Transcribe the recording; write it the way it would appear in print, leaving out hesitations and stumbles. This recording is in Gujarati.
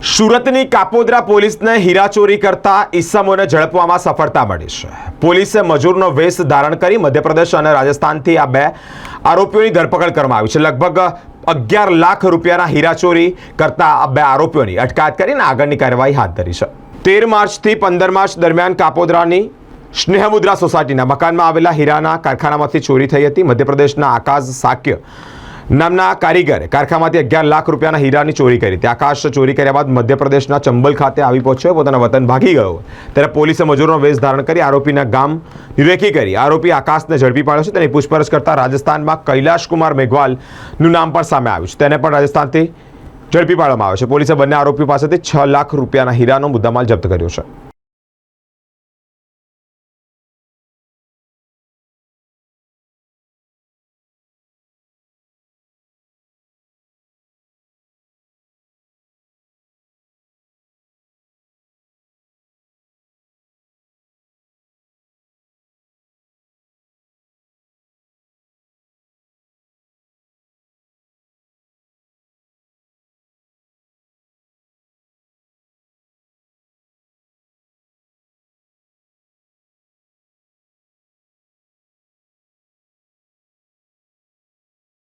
સુરતની કાપોદ્રા પોલીસને હીરાચોરી કરતા ઈસમોને ઝડપવામાં સફળતા મળી છે। પોલીસે મજૂરનો વેશ ધારણ કરી મધ્યપ્રદેશ અને રાજસ્થાનથી આ બે આરોપીઓની ધરપકડ કરવામાં આવી છે। લગભગ 11 લાખ રૂપિયાના હીરાચોરી કરતા આ બે આરોપીઓની અટકાયત કરીને આગળની કાર્યવાહી હાથ ધરી છે। 13 માર્ચથી 15 માર્ચ દરમિયાન કાપોદ્રાની સ્નેહમુદ્રા સોસાયટીના મકાનમાં આવેલા હીરાના કારખાનામાંથી ચોરી થઈ હતી। મધ્યપ્રદેશના આકાશ સાક્ય નામના કારીગરે કારખાનામાંથી 11 લાખ રૂપિયાના હીરાની ચોરી કરી હતી। આકાશ ચોરી કર્યા બાદ મધ્યપ્રદેશના ચંબલ ખાતે આવી પહોંચ્યો, પોતાના વતન ભાગી ગયો। ત્યારે પોલીસે મજૂરનો વેશ ધારણ કરી આરોપીના ગામ નિરેખી કરી આરોપી આકાશને ઝડપી પાડ્યો છે। તેની પૂછપરછ કરતા રાજસ્થાનમાં કૈલાશ કુમાર મેઘવાલનું નામ પણ સામે આવ્યું છે। તેને પણ રાજસ્થાનથી ઝડપી પાડવામાં આવ્યો છે। પોલીસે બંને આરોપીઓ પાસેથી 6 લાખ રૂપિયાના હીરાનો મુદ્દામાલ જપ્ત કર્યો છે।